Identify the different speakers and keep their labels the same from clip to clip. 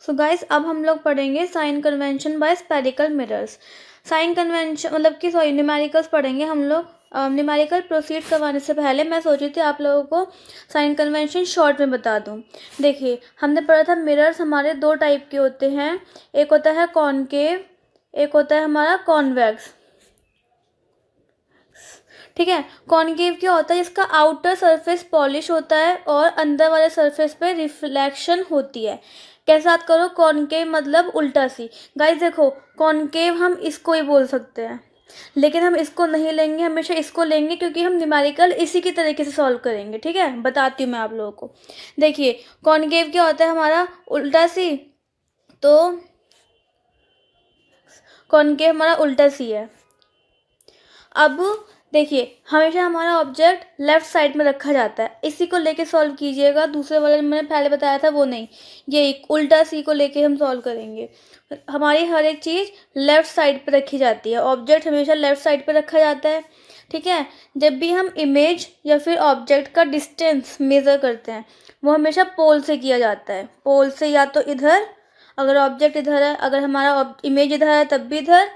Speaker 1: So guys अब हम लोग पढ़ेंगे sign convention by spherical mirrors. Sign convention मतलब कि न्यूमेरिकल्स पढ़ेंगे हम लोग। न्यूमेरिकल प्रोसीड करवाने से पहले मैं सोची थी आप लोगों को साइन कन्वेंशन शॉर्ट में बता दूं। देखिए हमने पढ़ा था मिरर्स हमारे दो टाइप के होते हैं, एक होता है कॉनकेव, एक होता है हमारा कॉन्वेक्स। ठीक है, कॉनकेव क्या होता है, इसका आउटर सरफेस पॉलिश होता है और अंदर वाले सरफेस पे रिफ्लेक्शन होती है। कैसे याद करो, कॉनकेव मतलब उल्टा सी। गाइस देखो कॉनकेव हम इसको ही बोल सकते हैं, लेकिन हम इसको नहीं लेंगे, हमेशा इसको लेंगे क्योंकि हम न्यूमेरिकल इसी की तरीके से सॉल्व करेंगे। ठीक है, बताती हूँ मैं आप लोगों को। देखिए कॉनकेव क्या होता है हमारा उल्टा सी, तो कॉनकेव हमारा उल्टा सी है। अब देखिए हमेशा हमारा ऑब्जेक्ट लेफ्ट साइड में रखा जाता है, इसी को लेके सॉल्व कीजिएगा। दूसरे वाले मैंने पहले बताया था वो नहीं, ये उल्टा सी को लेके हम सॉल्व करेंगे। हमारी हर एक चीज़ लेफ्ट साइड पे रखी जाती है, ऑब्जेक्ट हमेशा लेफ्ट साइड पे रखा जाता है। ठीक है, जब भी हम इमेज या फिर ऑब्जेक्ट का डिस्टेंस मेज़र करते हैं वो हमेशा पोल से किया जाता है। पोल से या तो इधर, अगर ऑब्जेक्ट इधर है, अगर हमारा इमेज इधर है तब भी इधर,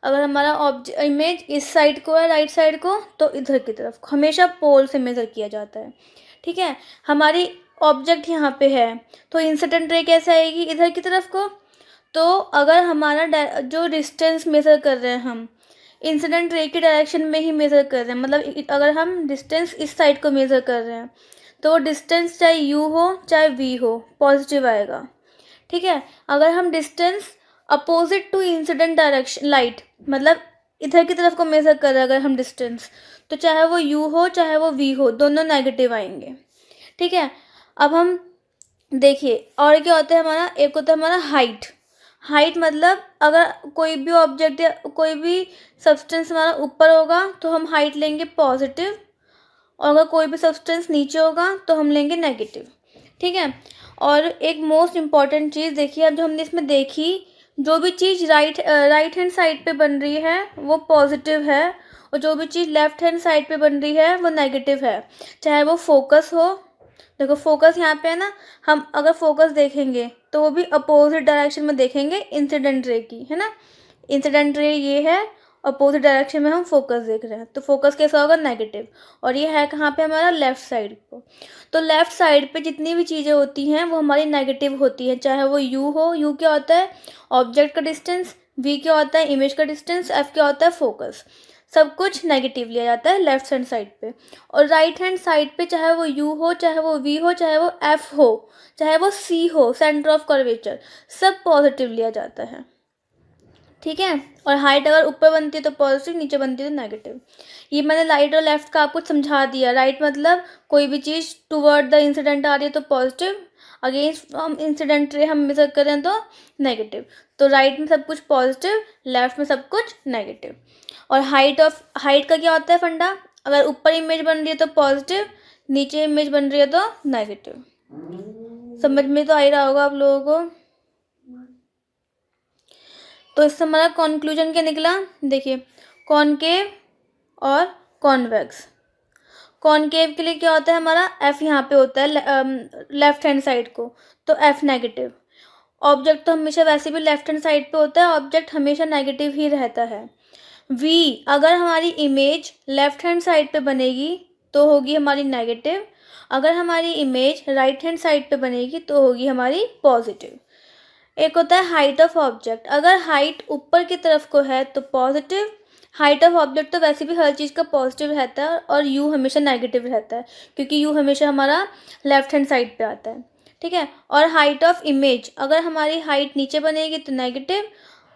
Speaker 1: अगर हमारा इमेज इस साइड को है राइट साइड को तो इधर की तरफ, हमेशा पोल से मेज़र किया जाता है। ठीक है, हमारी ऑब्जेक्ट यहाँ पे है तो इंसिडेंट रे कैसे आएगी, इधर की तरफ को। तो अगर हमारा जो डिस्टेंस मेज़र कर रहे हैं हम इंसिडेंट रे की डायरेक्शन में ही मेज़र कर रहे हैं, मतलब अगर हम डिस्टेंस इस साइड को मेज़र कर रहे हैं तो डिस्टेंस चाहे यू हो चाहे वी हो पॉजिटिव आएगा। ठीक है, अगर हम distance opposite to incident direction light, मतलब इधर की तरफ को मेज़र कर रहे हैं अगर हम डिस्टेंस, तो चाहे वो u हो चाहे वो v हो दोनों नेगेटिव आएंगे। ठीक है, अब हम देखिए और क्या होता है हमारा, एक होता है हमारा हाइट। हाइट मतलब अगर कोई भी ऑब्जेक्ट या कोई भी सब्सटेंस हमारा ऊपर होगा तो हम हाइट लेंगे पॉजिटिव, और अगर कोई भी सब्सटेंस नीचे होगा तो हम लेंगे नेगेटिव। ठीक है, और एक मोस्ट इम्पॉर्टेंट चीज़ देखिए, अब जो हमने इसमें देखी, जो भी चीज़ राइट हैंड साइड पे बन रही है वो पॉजिटिव है, और जो भी चीज़ लेफ्ट हैंड साइड पे बन रही है वो नेगेटिव है। चाहे वो फोकस हो, देखो फोकस यहाँ पे है ना, हम अगर फोकस देखेंगे तो वो भी अपोजिट डायरेक्शन में देखेंगे इंसिडेंट रे की, है ना। इंसिडेंट रे ये है, अपोजिट डायरेक्शन में हम फोकस देख रहे हैं तो फोकस कैसा होगा, नेगेटिव। और ये है कहाँ पे हमारा, लेफ्ट साइड को। तो लेफ्ट साइड पे जितनी भी चीज़ें होती हैं वो हमारी नेगेटिव होती हैं, चाहे वो यू हो, यू क्या होता है ऑब्जेक्ट का डिस्टेंस, वी क्या होता है इमेज का डिस्टेंस, एफ क्या होता है फोकस। सब कुछ नेगेटिव लिया जाता है लेफ्ट हैंड साइड पे। और राइट हैंड साइड पे चाहे वो यू हो चाहे वो वी हो चाहे वो एफ हो चाहे वो सी हो, सेंटर ऑफ कर्वेचर, सब पॉजिटिव लिया जाता है। ठीक है, और हाइट अगर ऊपर बनती है तो पॉजिटिव, नीचे बनती है तो नेगेटिव। ये मैंने राइट और लेफ्ट का आपको समझा दिया। राइट मतलब कोई भी चीज़ टुवर्ड द इंसिडेंट आ रही है तो पॉजिटिव, अगेंस्ट हम इंसिडेंट रे हम मेजर करें तो नेगेटिव। तो राइट में सब कुछ पॉजिटिव, लेफ्ट में सब कुछ नेगेटिव। और हाइट का क्या होता है फंडा, अगर ऊपर इमेज बन रही है तो पॉजिटिव, नीचे इमेज बन रही है तो नेगेटिव। समझ में तो आ ही रहा होगा आप लोगों को। तो इससे हमारा कॉन्क्लूजन क्या निकला, देखिए कॉनकेव और कॉन्वेक्स। कॉनकेव के लिए क्या होता है हमारा, एफ यहाँ पे होता है लेफ्ट हैंड साइड को, तो एफ नेगेटिव। ऑब्जेक्ट तो हमेशा वैसे भी लेफ्ट हैंड साइड पे होता है, ऑब्जेक्ट हमेशा नेगेटिव ही रहता है। वी, अगर हमारी इमेज लेफ्ट हैंड साइड पे बनेगी तो होगी हमारी नेगेटिव, अगर हमारी इमेज राइट हैंड साइड पे बनेगी तो होगी हमारी पॉजिटिव। एक होता है हाइट ऑफ ऑब्जेक्ट, अगर हाइट ऊपर की तरफ को है तो पॉजिटिव, हाइट ऑफ ऑब्जेक्ट तो वैसे भी हर चीज़ का पॉजिटिव रहता है, और यू हमेशा नेगेटिव रहता है क्योंकि यू हमेशा हमारा लेफ्ट हैंड साइड पे आता है। ठीक है, और हाइट ऑफ इमेज, अगर हमारी हाइट नीचे बनेगी तो नेगेटिव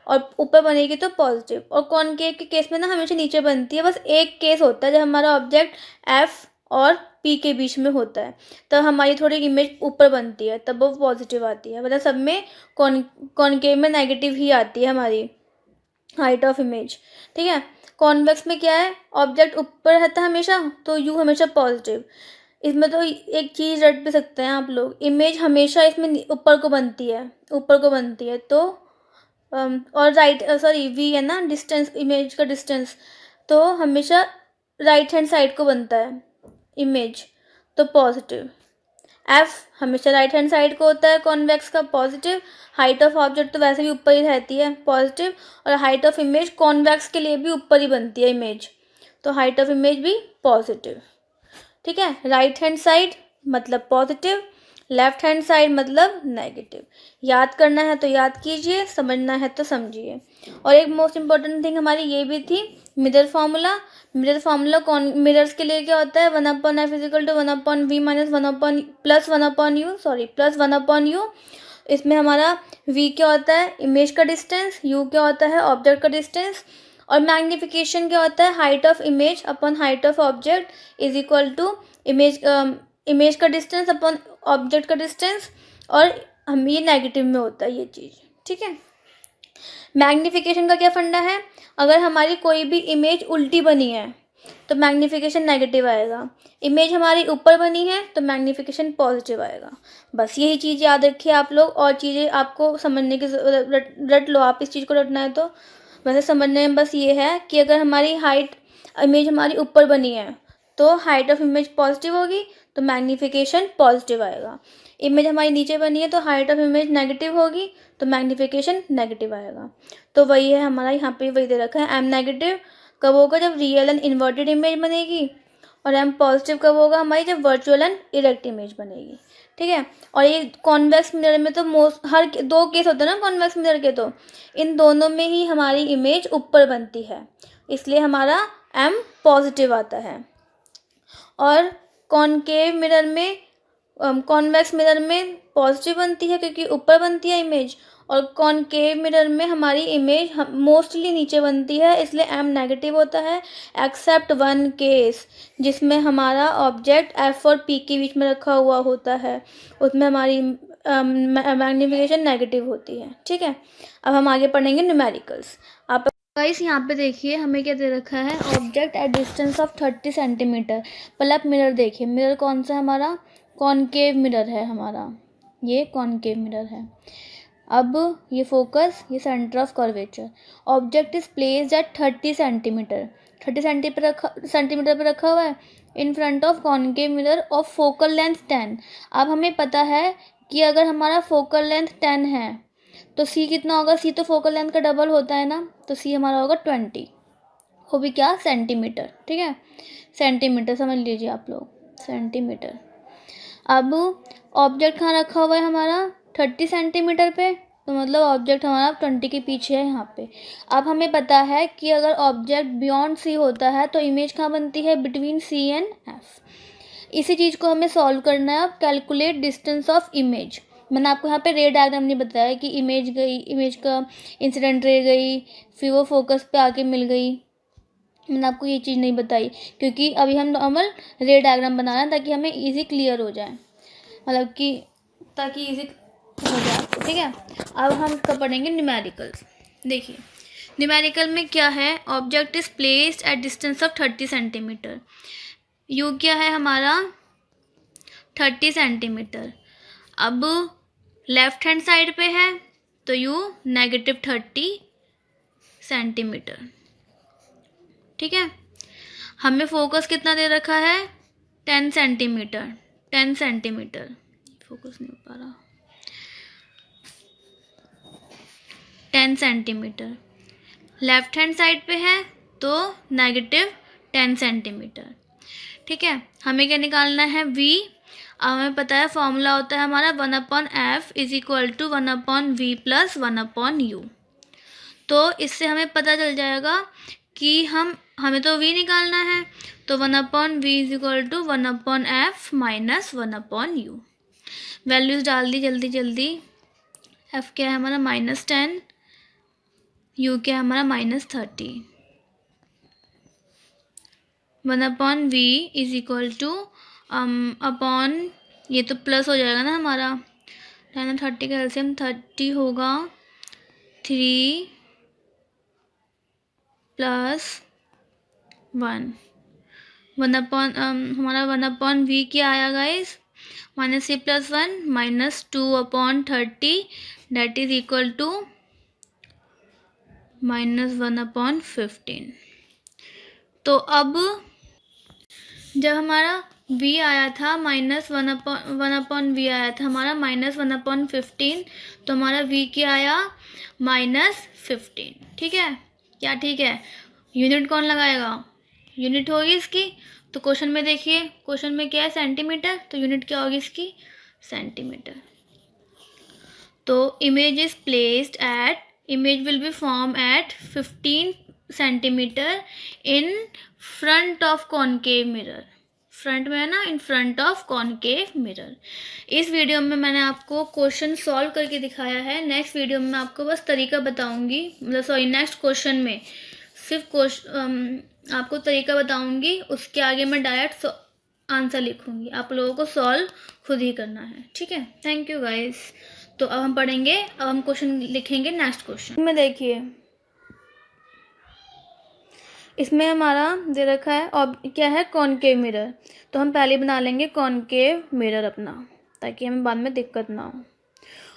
Speaker 1: और ऊपर बनेगी तो पॉजिटिव। और कॉनकेव के केस में ना हमेशा नीचे बनती है, बस एक केस होता है जब हमारा ऑब्जेक्ट एफ और पी के बीच में होता है तब हमारी थोड़ी इमेज ऊपर बनती है, तब वो पॉजिटिव आती है, मतलब सब में कॉनकेव में नेगेटिव ही आती है हमारी हाइट ऑफ इमेज। ठीक है, कॉन्वेक्स में क्या है, ऑब्जेक्ट ऊपर रहता है हमेशा तो यू हमेशा पॉजिटिव। इसमें तो एक चीज़ रट भी सकते हैं आप लोग, इमेज हमेशा इसमें ऊपर को बनती है, ऊपर को बनती है तो और राइट सॉरी वी है ना डिस्टेंस, इमेज का डिस्टेंस, तो हमेशा राइट हैंड साइड को बनता है इमेज, तो पॉजिटिव। एफ हमेशा राइट हैंड साइड को होता है कॉन्वेक्स का पॉजिटिव, हाइट ऑफ ऑब्जेक्ट तो वैसे भी ऊपर ही रहती है पॉजिटिव, और हाइट ऑफ इमेज कॉन्वेक्स के लिए भी ऊपर ही बनती है इमेज, तो हाइट ऑफ इमेज भी पॉजिटिव। ठीक है, राइट हैंड साइड मतलब पॉजिटिव, लेफ्ट हैंड साइड मतलब नेगेटिव। याद करना है तो याद कीजिए, समझना है तो समझिए। और एक मोस्ट इम्पॉर्टेंट थिंग हमारी ये भी थी मिरर फार्मूला। मिरर फार्मूला कौन मिरर्स के लिए क्या होता है, 1/f equal to 1/v minus 1 plus 1/u, sorry plus 1/u। इसमें हमारा v क्या होता है, इमेज का डिस्टेंस, u क्या होता है, ऑब्जेक्ट का डिस्टेंस, और मैग्नीफिकेशन क्या होता है, height of image upon height of object is equal to image का डिस्टेंस अपॉन ऑब्जेक्ट का डिस्टेंस, और हम ये नेगेटिव में होता है ये चीज़। ठीक है, मैग्नीफिकेशन का क्या फंडा है, अगर हमारी कोई भी इमेज उल्टी बनी है तो मैग्नीफिकेशन नेगेटिव आएगा, इमेज हमारी ऊपर बनी है तो मैग्नीफिकेशन पॉजिटिव आएगा। बस यही चीज़ याद रखिए आप लोग, और चीज़ें आपको समझने की रट लो, आप इस चीज़ को रटना है तो वैसे समझने में बस ये है कि अगर हमारी हाइट इमेज हमारी ऊपर बनी है तो हाइट ऑफ इमेज पॉजिटिव होगी तो मैग्नीफिकेशन पॉजिटिव आएगा, इमेज हमारी नीचे बनी है तो हाइट ऑफ इमेज नेगेटिव होगी तो मैग्नीफिकेशन नेगेटिव आएगा। तो वही है हमारा, यहाँ पे वही दे रखा है, एम नेगेटिव कब होगा, जब रियल एंड इन्वर्टेड इमेज बनेगी, और एम पॉजिटिव कब होगा हमारी, जब वर्चुअल एंड इरेक्ट इमेज बनेगी। ठीक है, और ये कॉन्वेक्स मिरर में तो मोस्ट हर दो केस होते हैं ना कॉन्वेक्स मिरर के, तो इन दोनों में ही हमारी इमेज ऊपर बनती है, इसलिए हमारा एम पॉजिटिव आता है। और कॉनकेव मिरर में कॉन्वेक्स मिरर में पॉजिटिव बनती है क्योंकि ऊपर बनती है इमेज, और कॉनकेव मिरर में हमारी इमेज मोस्टली नीचे बनती है, इसलिए एम नेगेटिव होता है, एक्सेप्ट वन केस जिसमें हमारा ऑब्जेक्ट एफ और पी के बीच में रखा हुआ होता है, उसमें हमारी मैग्नीफिकेशन नेगेटिव होती है। ठीक है, अब हम आगे पढ़ेंगे न्यूमेरिकल्स। आप गाइस यहाँ पे देखिए हमें क्या दे रखा है, object at distance of 30 centimetre. पहले आप मिरर देखिए, मिरर कौन सा है हमारा, कॉनकेव मिरर है हमारा, ये कॉनकेव मिरर है। अब ये फोकस, ये centre of curvature, object is placed eight 30 centimetre, 30 centimetre पर रखा हुआ है in front of concave mirror of focal length 10। अब हमें पता है कि अगर हमारा फोकल लेंथ 10 है तो सी कितना होगा, सी तो फोकल लेंथ का डबल होता है ना, तो सी हमारा होगा 20, वो भी क्या, सेंटीमीटर। ठीक है, सेंटीमीटर समझ लीजिए आप लोग, सेंटीमीटर। अब ऑब्जेक्ट कहाँ रखा हुआ है हमारा, 30 सेंटीमीटर पे, तो मतलब ऑब्जेक्ट हमारा 20 के पीछे है यहाँ पे। अब हमें पता है कि अगर ऑब्जेक्ट बियॉन्ड सी होता है तो इमेज कहाँ बनती है, बिटवीन सी एंड एफ। इसी चीज़ को हमें सॉल्व करना है। अब कैलकुलेट डिस्टेंस ऑफ इमेज, मैंने आपको यहाँ पे रे डायग्राम नहीं बताया कि इमेज गई, इमेज का इंसिडेंट रे गई, फिर वो फोकस पे आके मिल गई, मैंने आपको ये चीज़ नहीं बताई क्योंकि अभी हम नॉर्मल रे डायग्राम बना रहे हैं ताकि हमें इजी क्लियर हो जाए, मतलब कि ताकि इजी हो जाए आपको। ठीक है, अब हम कब पढ़ेंगे न्यूमेरिकल्स। देखिए न्यूमेरिकल में क्या है, object is placed at distance of 30 centimetre, you क्या है हमारा 30 सेंटीमीटर। अब लेफ्ट हैंड साइड पे है तो यू -30 सेंटीमीटर। ठीक है, हमें फोकस कितना दे रखा है, 10 सेंटीमीटर, 10 सेंटीमीटर, फोकस नहीं हो पा रहा, 10 सेंटीमीटर। लेफ्ट हैंड साइड पे है तो -10 सेंटीमीटर। ठीक है, हमें क्या निकालना है, v। हमें पता है फॉर्मूला होता है हमारा 1/f is equal to 1/v plus 1/u। तो इससे हमें पता चल जाएगा कि हमें तो v निकालना है, तो 1/v is equal to 1/f minus 1/u। Values डाल दी जल्दी जल्दी, f क्या है हमारा -10, u क्या है हमारा -30, 1/v is equal two upon, ये तो प्लस हो जाएगा ना हमारा, 10 और 30 का एलसीएम 30 होगा, 3 + 1, हमारा 1/v क्या आया guys, -c + 1 -2/30 that is equal to -1/15। तो अब जब हमारा v आया था -1/1/v आया था हमारा -1/15। तो हमारा v क्या आया -15। ठीक है, क्या ठीक है। यूनिट कौन लगाएगा, यूनिट होगी इसकी। तो क्वेश्चन में देखिए, क्वेश्चन में क्या है सेंटीमीटर, तो यूनिट क्या होगी इसकी सेंटीमीटर। तो image is placed at, image will be form at 15 centimetre in front of concave mirror. Front में है ना, in front of concave mirror. इस वीडियो में मैंने आपको क्वेश्चन सॉल्व करके दिखाया है। नेक्स्ट वीडियो में मैं आपको बस तरीका बताऊंगी, मतलब सॉरी नेक्स्ट क्वेश्चन में सिर्फ आपको तरीका बताऊंगी, उसके आगे मैं डायरेक्ट आंसर लिखूंगी। आप लोगों को सॉल्व खुद ही करना है। ठीक है, थैंक यू गाइस। तो अब हम पढ़ेंगे, अब हम क्वेश्चन लिखेंगे नेक्स्ट क्वेश्चन में। देखिए इसमें हमारा दे रखा है और क्या है कॉनकेव मिरर। तो हम पहले बना लेंगे कॉनकेव मिरर अपना, ताकि हमें बाद में दिक्कत ना हो।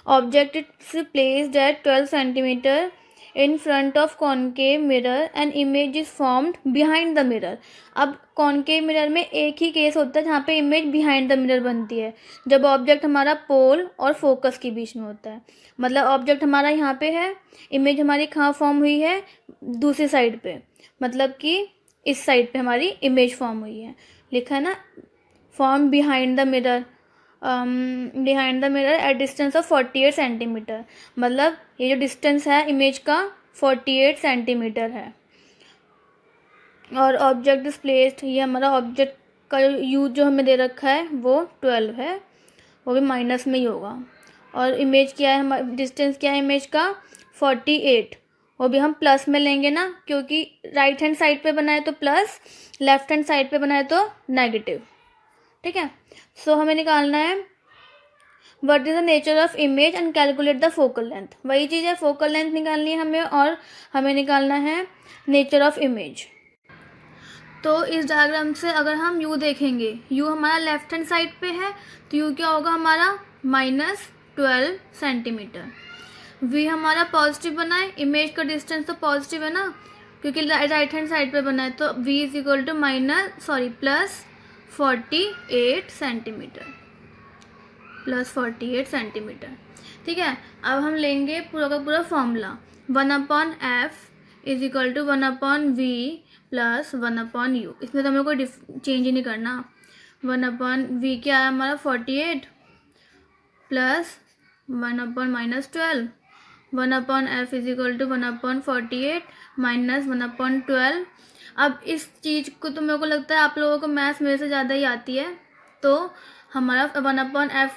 Speaker 1: Object is placed at 12 centimetre in front of concave mirror and image is formed behind the mirror. अब कॉनकेव मिरर में एक ही केस होता है जहाँ पे इमेज बिहाइंड द मिरर बनती है, जब ऑब्जेक्ट हमारा पोल और फोकस के बीच में होता है। मतलब ऑब्जेक्ट हमारा यहाँ पे है, इमेज हमारी कहाँ फॉर्म हुई है, दूसरी साइड पे, मतलब कि इस साइड पे हमारी इमेज फॉर्म हुई है। लिखा है ना, form behind the mirror, behind the mirror at distance of 48 centimetre. मतलब ये जो डिस्टेंस है इमेज का 48 सेंटीमीटर है। और ऑब्जेक्ट इज प्लेस्ड, ये हमारा ऑब्जेक्ट का यूज जो हमें दे रखा है वो 12 है, वो भी माइनस में ही होगा। और इमेज क्या है, डिस्टेंस क्या है इमेज का 48, वो भी हम प्लस में लेंगे ना, क्योंकि राइट हैंड साइड पे बनाए तो प्लस, लेफ्ट हैंड साइड पे बनाए तो नेगेटिव। ठीक है, सो हमें निकालना है what is the nature of image and calculate the focal length. वही चीज़ है, फोकल लेंथ निकालनी है हमें और हमें निकालना है नेचर ऑफ इमेज। तो इस डायग्राम से अगर हम यू देखेंगे, यू हमारा लेफ्ट हैंड साइड पे है, तो यू क्या होगा हमारा -12 सेंटीमीटर। वी हमारा पॉजिटिव बना है, इमेज का डिस्टेंस तो पॉजिटिव है ना, क्योंकि राइट हैंड साइड पे बना है। तो v is equal to +48 centimetre, +48 centimetre. ठीक है, अब हम लेंगे पूरा का पूरा formula, 1/f is equal to 1/v plus 1/u। इसमें तो हमें कोई चेंज ही नहीं करना। 1/v क्या है हमारा 48 plus 1/-12, 1/f is equal to 1/48 minus 1/12। अब इस चीज़ को तो मेरे को लगता है आप लोगों को मैथ्स मेरे से ज़्यादा ही आती है, तो हमारा 1/f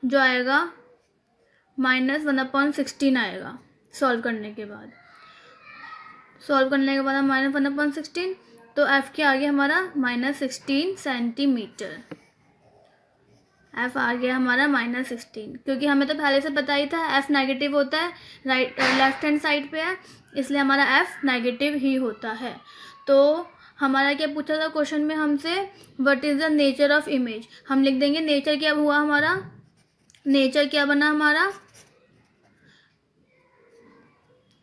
Speaker 1: जो आएगा -1/16 आएगा। सॉल्व करने के बाद हमारा -1/16, तो f क्या आ गया हमारा -16 सेंटीमीटर। f आ गया हमारा -16, क्योंकि हमें तो पहले से पता ही था f नेगेटिव होता है, राइट लेफ्ट हैंड साइड पे है, इसलिए हमारा f नेगेटिव ही होता है। तो हमारा क्या पूछा था क्वेश्चन में हमसे, what is the nature of image. हम लिख देंगे नेचर क्या हुआ हमारा, नेचर क्या बना हमारा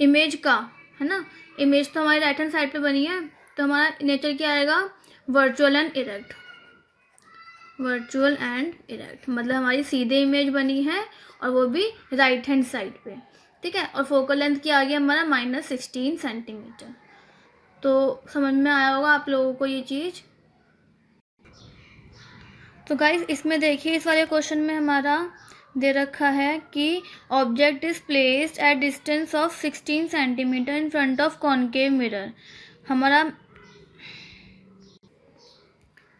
Speaker 1: इमेज का, है ना। इमेज तो हमारी राइट हैंड साइड पे बनी है, तो हमारा नेचर क्या आएगा virtual and erect. Virtual and erect मतलब हमारी सीधे इमेज बनी है और वो भी राइट हैंड साइड पे। ठीक है, और फोकल लेंथ क्या आ गया हमारा -16 सेंटीमीटर। तो समझ में आया होगा आप लोगों को ये चीज़। तो गाइस इसमें देखिए, इस वाले क्वेश्चन में हमारा दे रखा है कि object is placed at distance of 16 centimetre in front of concave mirror. हमारा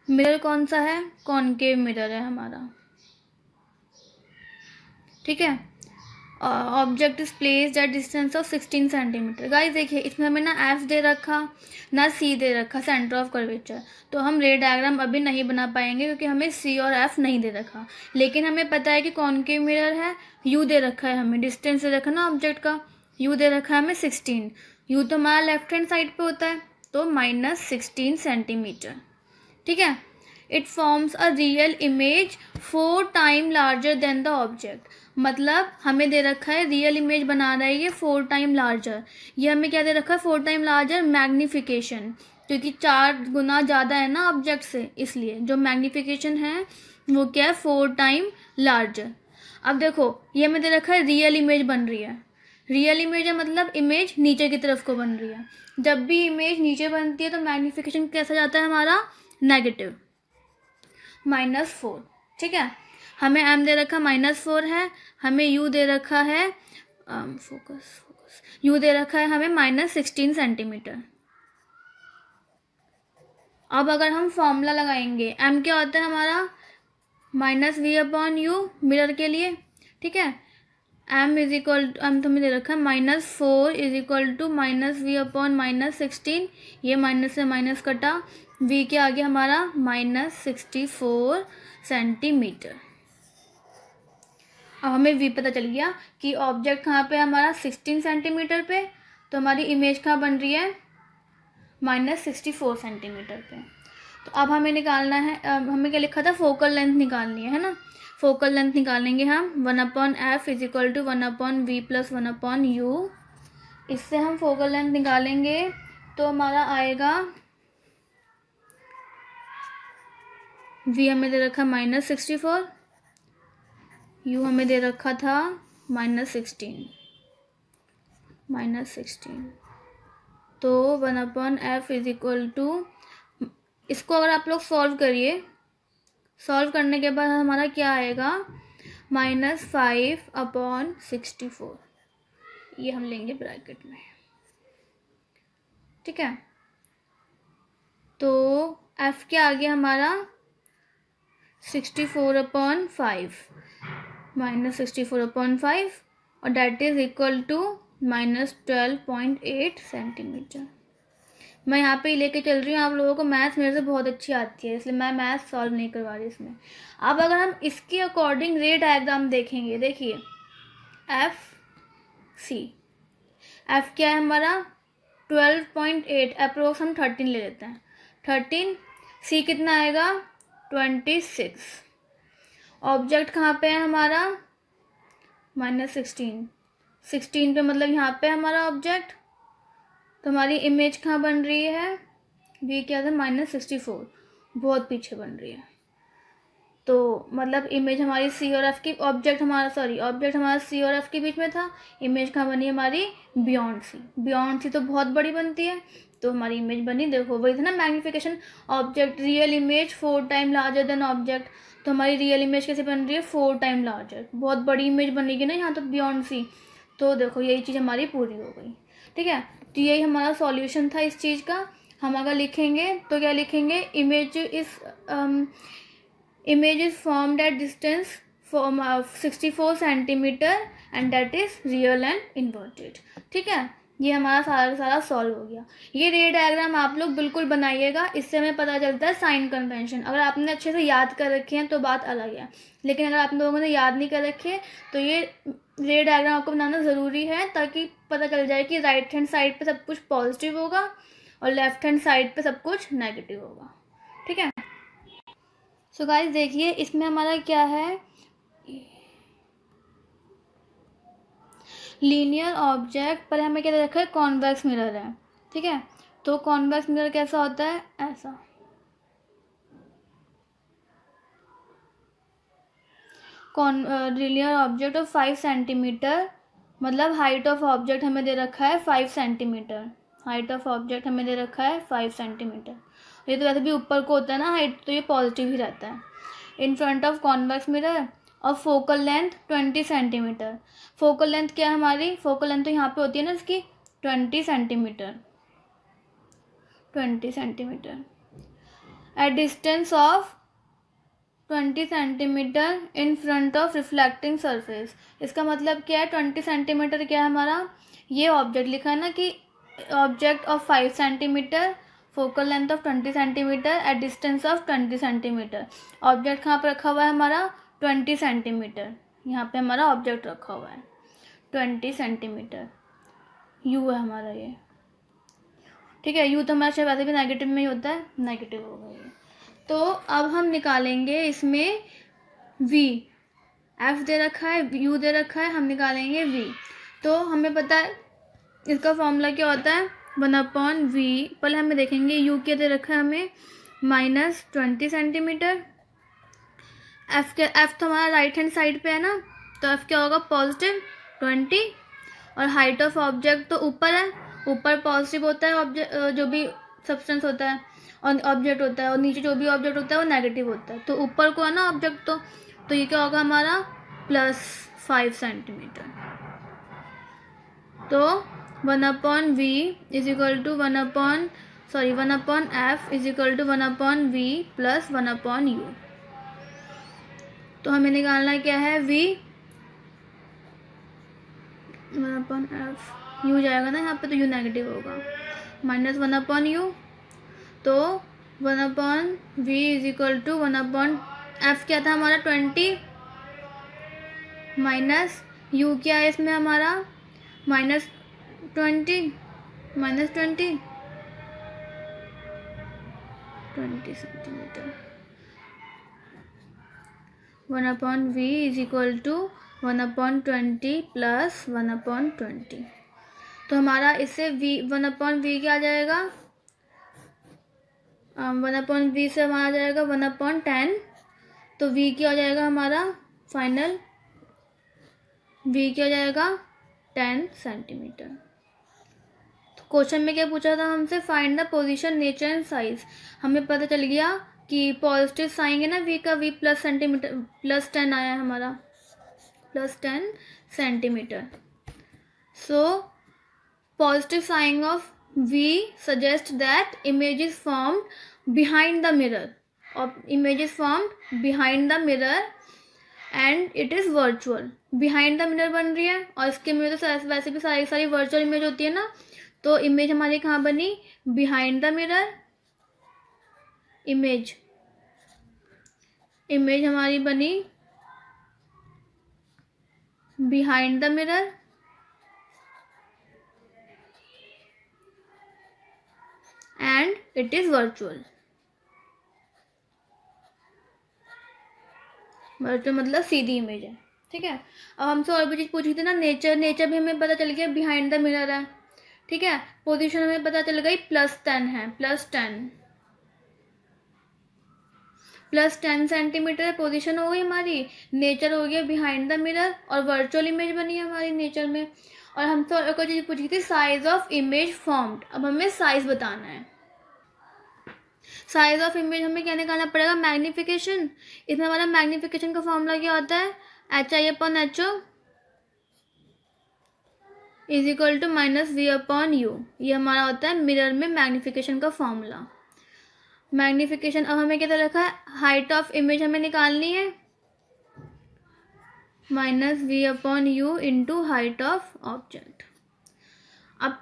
Speaker 1: मिरर कौन सा है, कॉनकेव मिरर है हमारा। ठीक है, object is placed at distance of 16 centimetre. Guys देखिए इसमें हमें ना एफ दे रखा ना सी दे रखा, सेंटर ऑफ कर्वेचर। तो हम रे डायग्राम अभी नहीं बना पाएंगे क्योंकि हमें सी और एफ नहीं दे रखा, लेकिन हमें पता है कि कॉनकेव मिरर है, यू दे रखा है, हमें डिस्टेंस दे रखा ना ऑब्जेक्ट का, यू दे रखा है हमें 16, यू तो हमारा लेफ्ट हैंड साइड पे होता है, तो -16 सेंटीमीटर। ठीक है, it forms a real image 4 time larger than the object. मतलब हमें दे रखा है रियल इमेज बना रहा है ये 4 टाइम लार्जर। ये हमें क्या दे रखा है 4 टाइम लार्जर, मैग्नीफिकेशन। क्योंकि 4 गुना ज़्यादा है ना ऑब्जेक्ट से, इसलिए जो मैग्नीफिकेशन है वो क्या है, 4 टाइम लार्जर। अब देखो ये में दे रखा है रियल इमेज बन रही है। रियल इमेज है मतलब इमेज नीचे की तरफ को बन रही है। जब भी इमेज नीचे बनती है तो मैग्नीफिकेशन कैसा जाता है हमारा, नेगेटिव, -4। ठीक है, हमें m दे रखा -4 है, हमें u दे रखा है u दे रखा है हमें -16 सेंटीमीटर। अब अगर हम फॉर्मूला लगाएंगे, m क्या होता है हमारा, -v/u मिरर के लिए। ठीक है, m is equal to, m तो हमें दे रखा है -4 इज इक्वल टू -v/-16, ये माइनस से माइनस कटा, v के आगे हमारा -64 सेंटीमीटर। अब हमें v पता चल गया कि ऑब्जेक्ट कहाँ पे है हमारा, 16 सेंटीमीटर पे, तो हमारी इमेज कहाँ बन रही है, -64 सेंटीमीटर पे। तो अब हमें निकालना है, हमें क्या लिखा था, फोकल लेंथ निकालनी है ना। फोकल लेंथ निकालेंगे हम 1/f is equal to 1/v + 1/u। इससे हम फोकल लेंथ निकालेंगे तो हमारा आएगा, v हमें दे रखा -64, u हमें दे रखा था -16, तो 1/f इज इक्वल टू, इसको अगर आप लोग सॉल्व करिए, सॉल्व करने के बाद हमारा क्या आएगा, -5/64, ये हम लेंगे ब्रैकेट में। ठीक है, तो f क्या आ गया हमारा, 64/5 -64/5, और that is equal to -12.8 centimetre. मैं यहाँ पे लेके चल रही हूँ, आप लोगों को मैथ्स मेरे से बहुत अच्छी आती है, इसलिए मैं मैथ्स सॉल्व नहीं करवा रही इसमें। अब अगर हम इसके अकॉर्डिंग रे डायग्राम देखेंगे, देखिए एफ क्या है हमारा, 12.8, अप्रोक्स हम 13 ले लेते हैं, 13, सी कितना आएगा, 26। ऑब्जेक्ट कहाँ पे है हमारा, -16 पे, मतलब यहाँ पे हमारा ऑब्जेक्ट, तो हमारी इमेज कहाँ बन रही है, v क्या था, -64, बहुत पीछे बन रही है। तो मतलब इमेज हमारी c और f की, ऑब्जेक्ट हमारा c और f के बीच में था, इमेज कहाँ बनी हमारी, बियॉन्ड c तो बहुत बड़ी बनती है, तो हमारी इमेज बनी, देखो वही था ना magnification, object real image 4 time larger than object, तो हमारी रियल इमेज कैसे बन रही है, 4 टाइम लार्जर, बहुत बड़ी इमेज बनेगी ना यहाँ तो बियॉन्ड c, तो देखो यही चीज़ हमारी पूरी हो गई। ठीक है, तो यही हमारा सॉल्यूशन था इस चीज़ का। हम अगर लिखेंगे तो क्या लिखेंगे, image is formed at distance 64 centimetre and that is real and inverted. ठीक है, ये हमारा सारा का सारा सॉल्व हो गया। ये रे डायग्राम आप लोग बिल्कुल बनाइएगा, इससे हमें पता चलता है साइन कन्वेंशन। अगर आपने अच्छे से याद कर रखे हैं तो बात अलग है, लेकिन अगर आप लोगों ने याद नहीं कर रखे तो ये रे डायग्राम आपको बनाना ज़रूरी है, ताकि पता चल जाए कि राइट हैंड साइड पे सब कुछ पॉजिटिव होगा और लेफ्ट हैंड साइड पे सब कुछ नेगेटिव होगा। ठीक है, सो गाइस देखिए इसमें हमारा क्या है, लीनियर ऑब्जेक्ट पर हमें क्या रखा है, कॉन्वेक्स मिरर है। ठीक है, तो कॉन्वेक्स मिरर कैसा होता है, ऐसा, लीनियर ऑब्जेक्ट ऑफ 5 सेंटीमीटर, मतलब हाइट ऑफ ऑब्जेक्ट हमें दे रखा है 5 सेंटीमीटर, हाइट ऑफ ऑब्जेक्ट हमें दे रखा है 5 सेंटीमीटर। ये तो वैसे भी ऊपर को होता है ना हाइट, तो ये पॉजिटिव ही रहता है। In front of convex mirror, और focal length 20 centimetre. Focal length क्या है हमारी, फोकल लेंथ तो यहाँ पे होती है ना इसकी, 20 centimetre, at distance of 20 centimetre in front of reflecting surface. इसका मतलब क्या है, 20 सेंटीमीटर क्या है हमारा, ये ऑब्जेक्ट लिखा है ना कि object of 5 centimetre, focal length of 20 centimetre at distance of 20 centimetre. Object कहाँ पर रखा हुआ है हमारा, 20 सेंटीमीटर, यहाँ पे हमारा ऑब्जेक्ट रखा हुआ है 20 सेंटीमीटर, यू है हमारा ये। ठीक है, यू तो हमारा शायद वैसे भी नेगेटिव में ही होता है, नेगेटिव हो गया ये। तो अब हम निकालेंगे इसमें v, f दे रखा है, u दे रखा है, हम निकालेंगे v। तो हमें पता है इसका फॉर्मूला क्या होता है, 1/v, पहले हमें देखेंगे u क्या दे रखा है हमें -20 सेंटीमीटर। एफ तो हमारा राइट हैंड साइड पे है ना, तो एफ क्या होगा +20। और हाइट ऑफ ऑब्जेक्ट तो ऊपर है, ऊपर पॉजिटिव होता है ऑब्जेक्ट, जो भी सब्सटेंस होता है और ऑब्जेक्ट होता है, और नीचे जो भी ऑब्जेक्ट होता है वो नेगेटिव होता है। तो ऊपर को है ना ऑब्जेक्ट, तो ये क्या होगा हमारा +5 सेंटीमीटर। तो 1/v is equal to 1/f is equal to 1/v + 1/u। तो हमें निकालना क्या है v, 1/f, u जाएगा ना यहाँ पे, तो u नेगेटिव होगा, -1/u। तो 1/v is equal to 1/f क्या था हमारा 20, माइनस u क्या है इसमें हमारा -20 centimetre. 1/v is equal to 1/20 + 1/20। तो हमारा इससे v 1/v क्या आ जाएगा, 1/v से हमारा आ जाएगा 1/10। तो v क्या हो जाएगा हमारा फाइनल, v क्या हो जाएगा 10 सेंटीमीटर। तो क्वेश्चन में क्या पूछा था हमसे, find the position, nature and size. हमें पता चल गया कि पॉजिटिव साइन है ना v का, v +10 आया है हमारा, +10 centimetre. So positive sign of v suggest that image is formed behind the mirror, और image is formed behind the mirror and it is virtual. Behind the mirror बन रही है, और इसके में तो वैसे भी सारी वर्चुअल इमेज होती है ना, तो इमेज हमारी कहाँ बनी, बिहाइंड द मिरर। इमेज हमारी बनी behind the mirror and it is virtual. Virtual मतलब सीधी इमेज है, ठीक है। अब हमसे और भी चीज़ पूछी थी ना, नेचर भी हमें पता चल गया बिहाइंड द मिरर है, ठीक है। पोजीशन हमें पता चल गई +10 है, +10 सेंटीमीटर पोजीशन हो गई हमारी। नेचर हो गया बिहाइंड द मिरर, और वर्चुअल इमेज बनी है हमारी नेचर में। और हमसे और कोई चीज़ पूछी थी, साइज ऑफ इमेज फॉर्म्ड। अब हमें साइज बताना है। साइज ऑफ इमेज हमें क्या निकालना पड़ेगा, मैग्नीफिकेशन। इसमें हमारा मैग्नीफिकेशन का फॉर्मूला क्या होता है, HI/HO is equal to -v/u। ये हमारा होता है मिरर में मैग्नीफिकेशन का फॉर्मूला। मैग्नीफिकेशन, अब हमें क्या दे रखा है, हाइट ऑफ इमेज हमें निकालनी है, -v/u into height of object. अब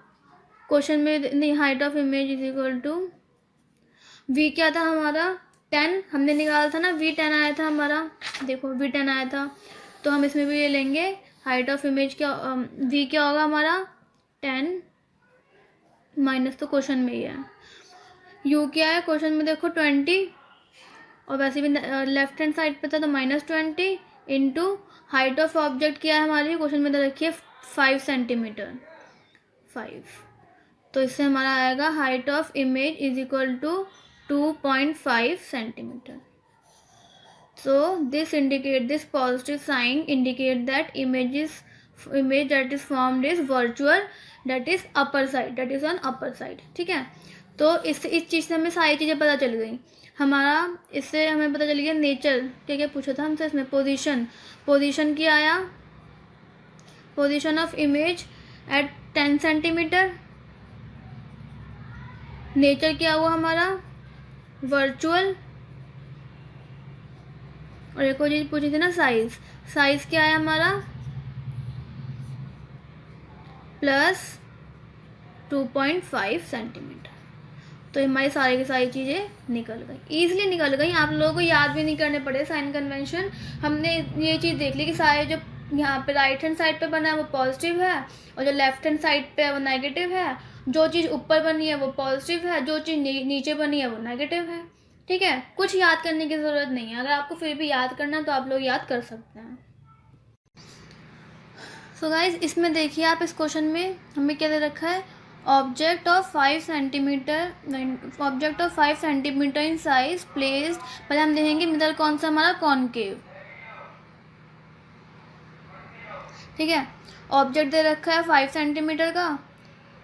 Speaker 1: क्वेश्चन में नहीं, height of image is equal to v क्या था हमारा 10, हमने निकाला था ना, v 10 आया था हमारा, देखो v 10 आया था। तो हम इसमें भी ये लेंगे, हाइट ऑफ इमेज क्या, v क्या होगा हमारा 10, माइनस तो क्वेश्चन में ही है, u क्या है क्वेश्चन में देखो 20, और वैसे भी लेफ्ट हैंड साइड पे था तो -20 इंटू हाइट ऑफ ऑब्जेक्ट क्या है हमारी क्वेश्चन में रखिए 5 सेंटीमीटर, 5। तो इससे हमारा आएगा height of image is equal to 2.5 centimetre. So this positive sign indicate that image that is formed is virtual, that is upper side, that is on upper side, ठीक है। तो इस चीज़ से हमें सारी चीज़ें पता चल गई हमारा। इससे हमें पता चल गया नेचर, क्या क्या पूछा था हमसे इसमें, पोजीशन क्या आया, position of image at 10 centimetre. Nature क्या हुआ हमारा वर्चुअल, और एक और चीज़ पूछी थी ना साइज क्या है हमारा +2.5 सेंटीमीटर। तो हमारी सारी की सारी चीज़ें निकल गई, ईजिली निकल गई, आप लोगों को याद भी नहीं करने पड़े साइन कन्वेंशन। हमने ये चीज़ देख ली कि सारे जो यहाँ पे राइट हैंड साइड पे बना है वो पॉजिटिव है, और जो लेफ्ट हैंड साइड पे है वो नेगेटिव है। जो चीज़ ऊपर बनी है वो पॉजिटिव है, जो चीज़ नीचे बनी है वो नेगेटिव है, ठीक है। कुछ याद करने की ज़रूरत नहीं है, अगर आपको फिर भी याद करना तो आप लोग याद कर सकते हैं। सो गाइज इसमें देखिए आप, इस क्वेश्चन में हमें क्या दे रखा है, object of 5 centimetre in size placed, पहले हम देखेंगे मिरर कौन सा हमारा, कॉनकेव, ठीक है। ऑब्जेक्ट दे रखा है 5 सेंटीमीटर का,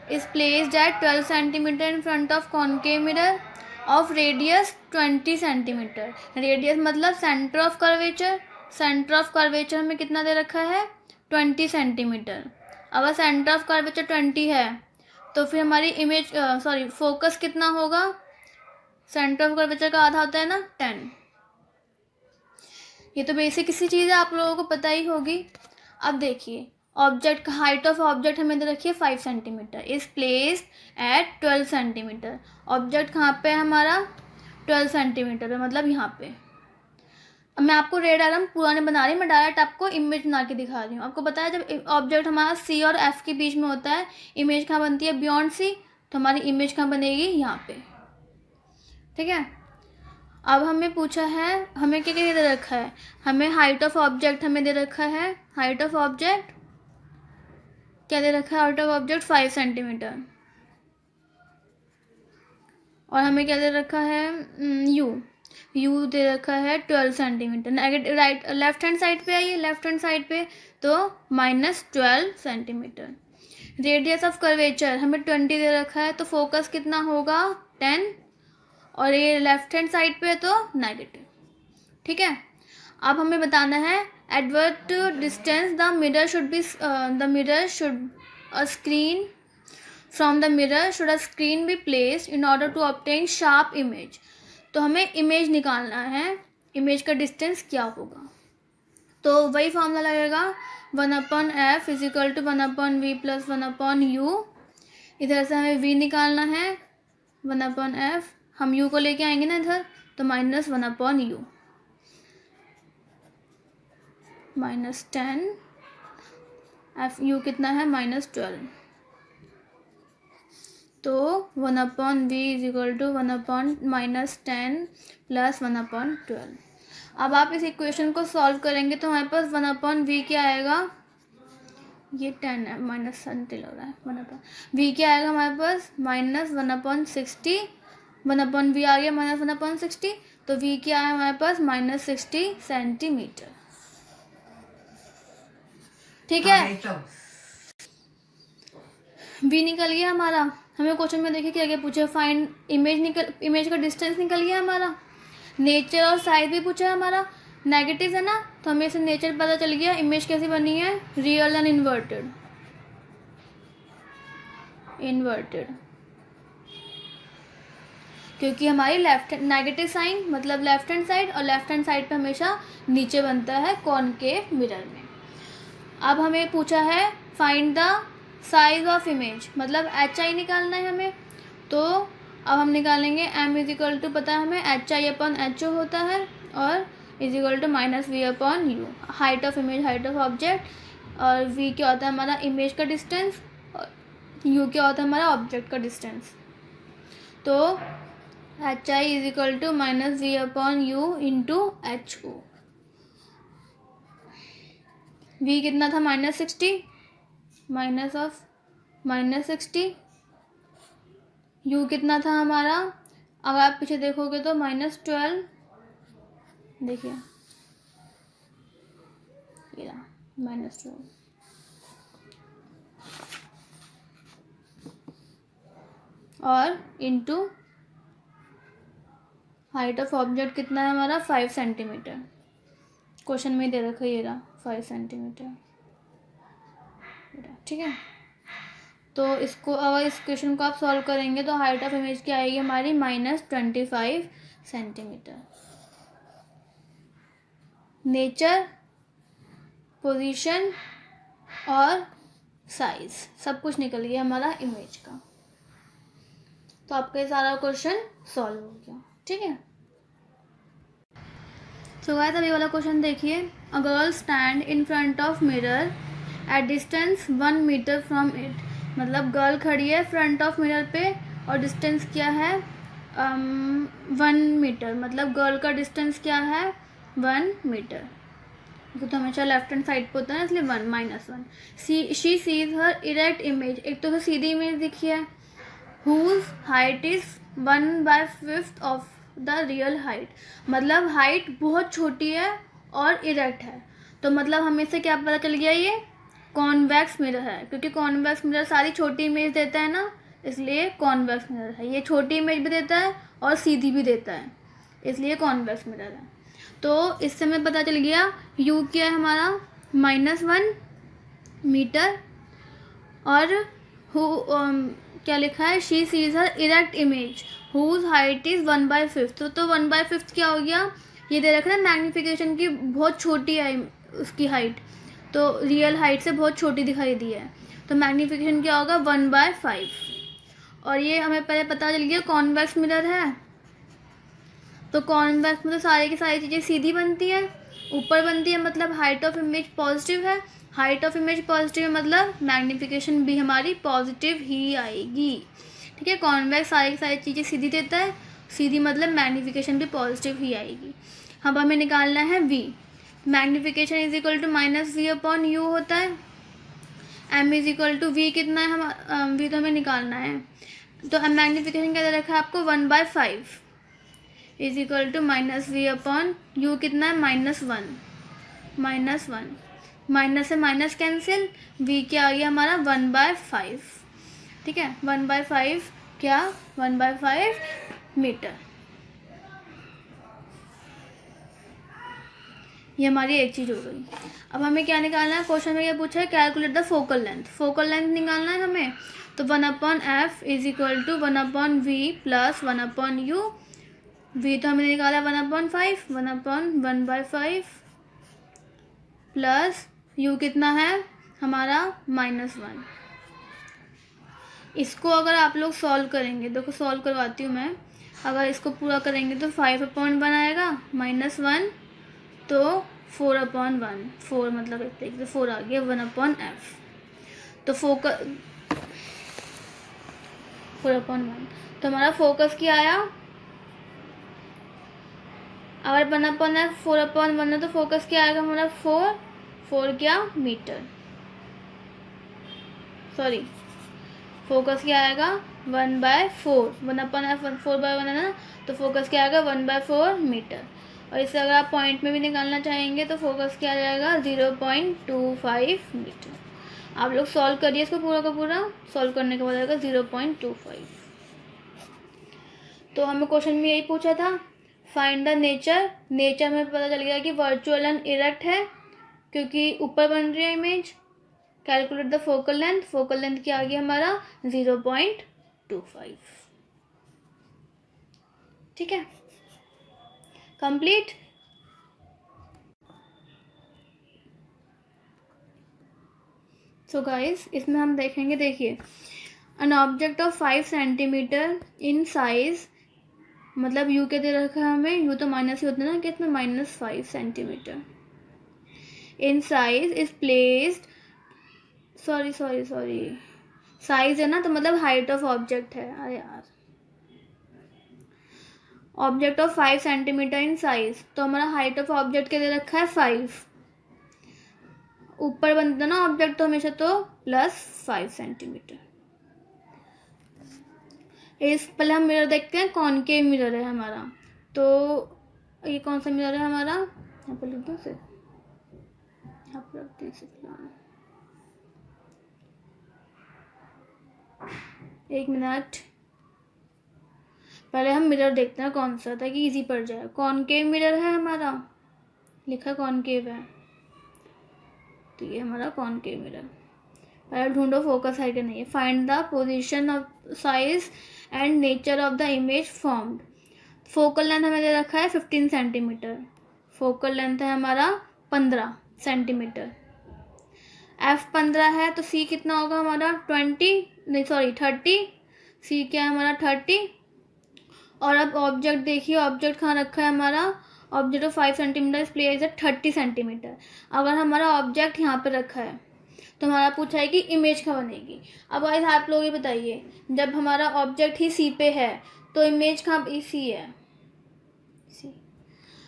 Speaker 1: is placed at 12 centimetre in front of concave mirror of radius 20 centimetre. Radius मतलब centre of curvature, centre of curvature में कितना दे रखा है, 20 सेंटीमीटर। अगर सेंटर ऑफ कर्वेचर 20 है तो फिर हमारी इमेज फोकस कितना होगा, सेंटर ऑफ कर्वेचर का आधा होता है ना 10। ये तो बेसिक किसी चीज़ है, आप लोगों को पता ही होगी। अब देखिए ऑब्जेक्ट का हाइट ऑफ ऑब्जेक्ट हमें दे रखी है 5 centimetre, is placed at 12 centimetre. Object कहाँ पे है हमारा, 12 सेंटीमीटर पे, मतलब यहाँ पे। अब मैं आपको रे डायग्राम पूरा नहीं बना रही, मैं डायरेक्ट आपको इमेज बना के दिखा रही हूँ। आपको पता है जब ऑब्जेक्ट हमारा सी और एफ के बीच में होता है, इमेज कहाँ बनती है, बियॉन्ड सी, तो हमारी इमेज कहाँ बनेगी, यहाँ पे, ठीक है। अब हमें पूछा है, हमें क्या क्या दे रखा है, हमें हाइट ऑफ ऑब्जेक्ट हमें दे रखा है, हाइट ऑफ ऑब्जेक्ट क्या दे रखा है, हाइट ऑफ ऑब्जेक्ट 5 सेंटीमीटर, और हमें क्या दे रखा है, यू दे रखा है 12 centimetre. Right left hand side पे आइए, लेफ्ट हैंड साइड पे तो -12 सेंटीमीटर। रेडियस ऑफ कर्वेचर हमें 20 दे रखा है, तो फोकस कितना होगा, 10, और ये लेफ्ट हैंड साइड पे तो नेगेटिव, ठीक है। अब हमें बताना है at what distance the mirror should a screen from the mirror should a screen be placed in order to obtain sharp image. तो हमें इमेज निकालना है, इमेज का डिस्टेंस क्या होगा, तो वही फॉर्मूला लगेगा 1/f = 1/v + 1/u। इधर से हमें v निकालना है, 1/f, हम u को लेके आएंगे ना इधर, तो -1/u, -10, f u कितना है, -12, तो 1/v = 1/-10 + 1/12। अब आप इस इक्वेशन को सॉल्व करेंगे तो हमारे पास 1/v क्या आएगा, ये 10 है, माइनस लग रहा है, 1/v क्या आएगा हमारे पास, -1/60, 1/v आ गया -1/60, तो v क्या है हमारे पास, -60 सेंटीमीटर, ठीक है। v निकल गया हमारा। हमें क्वेश्चन में देखिए क्या क्या पूछा, फाइंड इमेज का डिस्टेंस निकल गया हमारा, नेचर और साइज भी पूछा है हमारा, नेगेटिव है ना, तो हमें इसे नेचर पता चल गया, इमेज कैसी बनी है, रियल एंड इन्वर्टेड, क्योंकि हमारी लेफ्ट नेगेटिव साइन मतलब लेफ्ट हैंड साइड, और लेफ्ट हैंड साइड पे हमेशा नीचे बनता है कॉनकेव मिरर में। अब हमें पूछा है find the size of image, मतलब HI निकालना है हमें, तो अब हम निकालेंगे m = पता है हमें HI/HO होता है, और = -v/u, height of image, height of object, और v क्या होता है हमारा इमेज का डिस्टेंस, और u क्या होता है हमारा ऑब्जेक्ट का डिस्टेंस। तो HI = -v/u × HO। v कितना था, -60, -60, u कितना था हमारा, अगर आप पीछे देखोगे तो -12, देखिए ये रहा -12, और इनटू हाइट ऑफ ऑब्जेक्ट कितना है हमारा, 5 सेंटीमीटर, क्वेश्चन में दे रखा है, ये रहा 5 सेंटीमीटर, ठीक है। तो इसको अगर इस क्वेश्चन को आप सॉल्व करेंगे तो हाइट ऑफ इमेज क्या आएगी हमारी, -25 सेंटीमीटर। नेचर, पोजीशन और साइज सब कुछ निकल गया हमारा इमेज का, तो आपका ये सारा क्वेश्चन सॉल्व हो गया, ठीक है। तो गाइस अब ये वाला क्वेश्चन देखिए, a girl stand in front of mirror at distance 1 metre from it, मतलब गर्ल खड़ी है फ्रंट ऑफ मिरर पे और डिस्टेंस क्या है, 1 मीटर, मतलब गर्ल का डिस्टेंस क्या है, 1 मीटर। वो तो हमेशा लेफ्ट हैंड साइड पे होता है ना, इसलिए 1 -1। She sees her erect image, एक तो सीधी इमेज दिखी है, whose height is 1/5 of the real height, मतलब हाइट बहुत छोटी है और इरेक्ट है। तो मतलब हमें से क्या पता चल गया, ये कॉन्वेक्स मिरर है, क्योंकि कॉन्वेक्स मिरर सारी छोटी इमेज देता है ना, इसलिए कॉन्वेक्स मिरर है। ये छोटी इमेज भी देता है और सीधी भी देता है, इसलिए कॉन्वेक्स मिरर है। तो इससे हमें पता चल गया u क्या है हमारा -1 मीटर, और क्या लिखा है, she sees her erect image whose height is 1/5। तो 1/5 क्या हो गया, ये दे रखा है मैग्नीफिकेशन की बहुत छोटी है उसकी हाइट, तो रियल हाइट से बहुत छोटी दिखाई दी है, तो मैग्नीफिकेशन क्या होगा 1/5। और ये हमें पहले पता चल गया कॉन्वेक्स मिरर है, तो कॉन्वेक्स में तो सारी की सारी चीज़ें सीधी बनती है, ऊपर बनती है, मतलब हाइट ऑफ इमेज पॉजिटिव है, हाइट ऑफ इमेज पॉजिटिव है मतलब मैग्नीफिकेशन भी हमारी पॉजिटिव ही आएगी। ठीक है, कॉन्वेक्स सारी की सारी चीज़ें सीधी देता है, सीधी मतलब मैग्नीफिकेशन भी पॉजिटिव ही आएगी। अब हमें निकालना है v, magnification is equal to -v/u होता है, m is equal to v कितना है, हम v तो हमें निकालना है, तो मैग्नीफिकेशन क्या दे रखा है आपको 1/5 इज इक्वल टू -v/u कितना है -1, माइनस से माइनस कैंसिल, v क्या आ गया हमारा 1/5। ठीक है, 1/5 क्या 1/5 मीटर। ये हमारी एक चीज़ हो गई। अब हमें क्या निकालना है, क्वेश्चन में क्या पूछा है, calculate the focal length, focal length निकालना है हमें, तो 1/f is equal to 1/v plus 1/u, v तो हमने निकाला 1/5, 1/1/5 प्लस u कितना है हमारा -1। इसको अगर आप लोग सॉल्व करेंगे, देखो सॉल्व करवाती हूँ मैं, अगर इसको पूरा करेंगे तो 5/1 आएगा, -1 तो 4/1, 4 मतलब एक तरीके से 4 आ गया 1/f, तो 4/1, तो हमारा फोकस क्या आया, अगर 1/f 4/1 है तो फोकस क्या आएगा हमारा 4 क्या मीटर, सॉरी फोकस क्या आएगा 1/4, 1/f 4/1 है ना, तो फोकस क्या आएगा 1/4 मीटर। और इसे अगर आप पॉइंट में भी निकालना चाहेंगे तो फोकस क्या आ जाएगा 0.25 मीटर। आप लोग सॉल्व करिए इसको पूरा का पूरा, सॉल्व करने के बाद आएगा 0.25। तो हमें क्वेश्चन में यही पूछा था, फाइंड द नेचर, नेचर में पता चल गया कि वर्चुअल एंड इरेक्ट है क्योंकि ऊपर बन रही है image. Calculate the focal length, focal length क्या आ गया हमारा 0.25। ठीक है, कंप्लीट। सो गाइस इसमें हम देखेंगे, देखिए an object of 5 centimetre in size, मतलब यू क्या दे रखा है हमें, यू तो माइनस ही होता है ना, कि इसमें -5 centimetre in size is placed, sorry size है ना, तो मतलब हाइट ऑफ ऑब्जेक्ट है, अरे यार object of 5 centimetre in size, तो हमारा हाइट ऑफ ऑब्जेक्ट क्या दे रखा है 5, ऊपर बनता ना ऑब्जेक्ट तो हमेशा तो +5 सेंटीमीटर। इस पहले हम मिरर देखते हैं, कॉनकेव मिरर है हमारा, तो ये कौन सा मिरर है हमारा, यहाँ पर लिख दो से, यहाँ पर रख दीजिए, एक मिनट, पहले हम मिरर देखते हैं कौन सा, ताकि इजी पड़ जाए। कॉनकेव मिरर है हमारा, लिखा कॉनकेव है, तो ये हमारा कॉनकेव मिरर। पहले ढूंढो फोकस है कि नहीं है, find the position of size and nature of the image formed. Focal length हमें दे रखा है 15 सेंटीमीटर, फोकल लेंथ है हमारा 15 सेंटीमीटर, f 15 है तो c कितना होगा हमारा 30, c क्या है हमारा 30। और अब ऑब्जेक्ट देखिए, ऑब्जेक्ट कहाँ रखा है हमारा, ऑब्जेक्ट ऑफ 5 सेंटीमीटर प्लेस है 30 सेंटीमीटर। अगर हमारा ऑब्जेक्ट यहाँ पे रखा है तो हमारा पूछा है कि इमेज कहाँ बनेगी। अब गाइस आप लोग ये बताइए, जब हमारा ऑब्जेक्ट ही सी पे है तो इमेज कहाँ, सी है सी,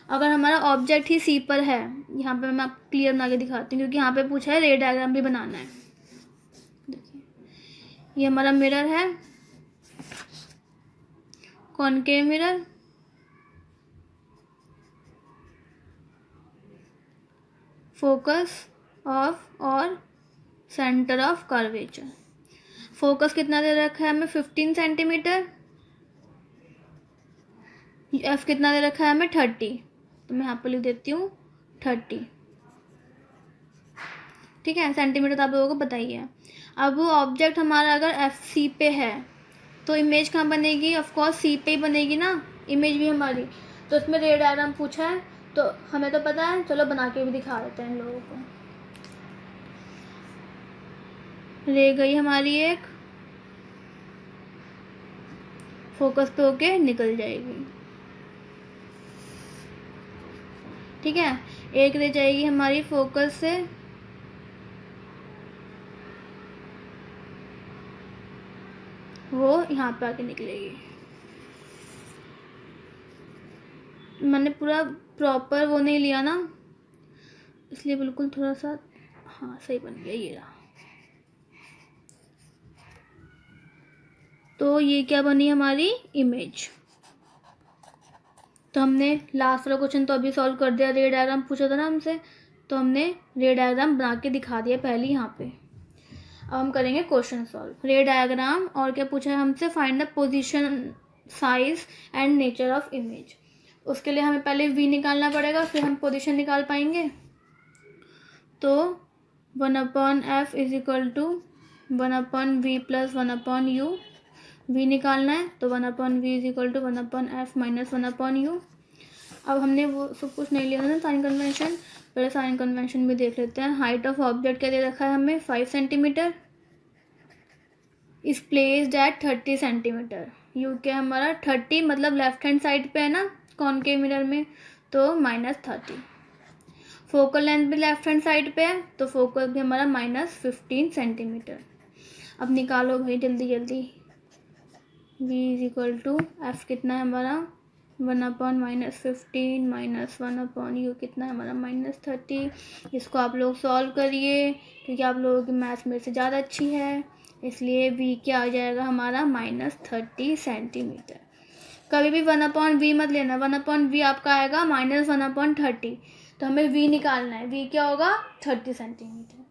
Speaker 1: अगर हमारा ऑब्जेक्ट ही सी पर है, यहाँ पे मैं आपको क्लियर बना के दिखाती हूँ क्योंकि यहाँ पे पूछा है रे डायग्राम भी बनाना है। देखिए ये हमारा मिरर है, कॉनकेव मिरर, फोकस ऑफ और सेंटर ऑफ कर्वेचर। फोकस कितना दे रखा है हमें 15 सेंटीमीटर, एफ कितना दे रखा है हमें 30, तो मैं यहाँ पर लिख देती हूँ 30। ठीक है, सेंटीमीटर तो आप लोगों को पता ही है। अब वो ऑब्जेक्ट हमारा अगर एफ सी पे है तो इमेज कहाँ बनेगी, ऑफकोर्स सी पे ही बनेगी ना इमेज भी हमारी। तो उसमें रे डायग्राम पूछा है तो हमें तो पता है, चलो बना के भी दिखा देते हैं इन लोगों को। रे गई हमारी एक, फोकस पे होके निकल जाएगी। ठीक है, एक रे जाएगी हमारी फोकस से, वो यहाँ पे आके निकलेगी। मैंने पूरा प्रॉपर वो नहीं लिया ना, इसलिए बिल्कुल थोड़ा सा, हाँ सही बन गया ये रहा। तो ये क्या बनी हमारी इमेज। तो हमने लास्ट वाला क्वेश्चन तो अभी सॉल्व कर दिया, रे डायग्राम पूछा था ना हमसे, तो हमने रे डायग्राम बना के दिखा दिया पहले यहाँ पे। अब हम करेंगे क्वेश्चन सॉल्व। रे डायग्राम और क्या पूछा है हमसे, find the position, size and nature of image. उसके लिए हमें पहले वी निकालना पड़ेगा, फिर हम पोजीशन निकाल पाएंगे। तो 1/f is equal to 1/v plus 1/u। v निकालना है तो 1/v is equal to 1/f minus 1/u। अब हमने वो सब कुछ नहीं लिया ना साइन कन्वेंशन, पहले साइन कन्वेंशन भी देख लेते हैं। हाइट ऑफ ऑब्जेक्ट क्या दे रखा है हमें 5 centimetre, is placed eight 30 centimetre. You क्या हमारा 30 मतलब लेफ्ट हैंड साइड पे है ना कॉनकेव मिरर में, तो -30। फोकल लेंथ भी लेफ्ट हैंड साइड पे है तो फोकस भी हमारा -15 सेंटीमीटर। अब निकालो भाई जल्दी जल्दी। v is equal to F कितना है हमारा 1/-15 माइनस 1/u कितना है हमारा -30। इसको आप लोग सॉल्व करिए क्योंकि आप लोगों की मैथ्स मेरे से ज़्यादा अच्छी है, इसलिए v क्या आ जाएगा हमारा -30 सेंटीमीटर। कभी भी 1/v मत लेना, 1/v आपका आएगा -1/30, तो हमें v निकालना है। v क्या होगा 30 सेंटीमीटर।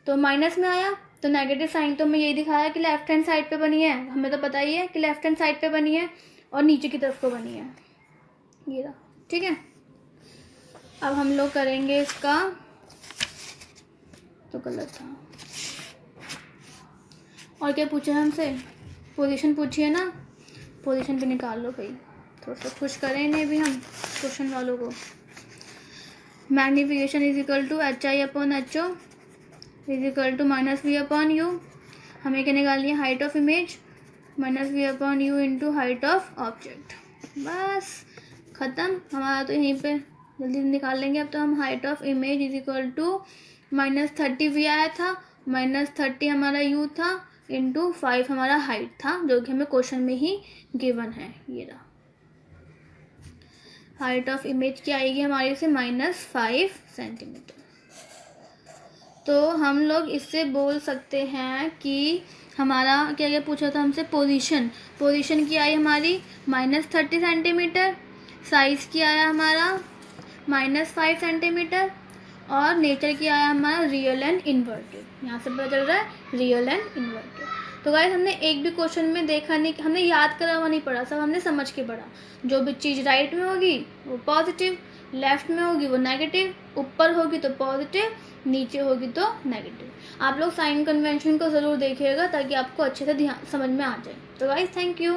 Speaker 1: तो माइनस में आया तो नेगेटिव साइन, तो हमें यही दिखाया कि लेफ्ट हैंड साइड पे बनी है, हमें तो पता ही है कि लेफ्ट हैंड साइड पे बनी है और नीचे की तरफ को बनी है, ये रहा। ठीक है, अब हम लोग करेंगे इसका, तो गलत था। और क्या पूछा है हमसे, पोजीशन पूछी है ना, पोजीशन भी निकाल लो भाई, थोड़ा सा खुश करें इन्हें भी हम क्वेश्चन वालों को। Magnification is equal to HI/HO is equal to -v/u। हमें क्या निकालनी है, height of image -v/u into height of object. बस ख़त्म हमारा, तो यहीं पे जल्दी निकाल लेंगे। अब तो हम height of image is equal to -30v आया था, -30 हमारा u था इंटू 5 हमारा हाइट था, जो कि हमें क्वेश्चन में ही गिवन है। ये रहा, हाइट ऑफ इमेज क्या आएगी हमारी से -5 सेंटीमीटर। तो हम लोग इससे बोल सकते हैं कि हमारा क्या क्या पूछा था हमसे, पोजीशन की आई हमारी -30 सेंटीमीटर, साइज़ की आया हमारा -5 सेंटीमीटर, और नेचर की आया हमारा रियल एंड इन्वर्टेड। यहाँ से पता चल रहा है रियल एंड इन्वर्टेड। तो गाइस हमने एक भी क्वेश्चन में देखा नहीं, हमने याद करा हुआ नहीं पढ़ा, सब हमने समझ के पढ़ा। जो भी चीज़ राइट में होगी वो पॉजिटिव, लेफ्ट में होगी वो नेगेटिव, ऊपर होगी तो पॉजिटिव, नीचे होगी तो नेगेटिव। आप लोग साइन कन्वेंशन को ज़रूर देखिएगा ताकि आपको अच्छे से ध्यान समझ में आ जाए। तो गाइस थैंक यू।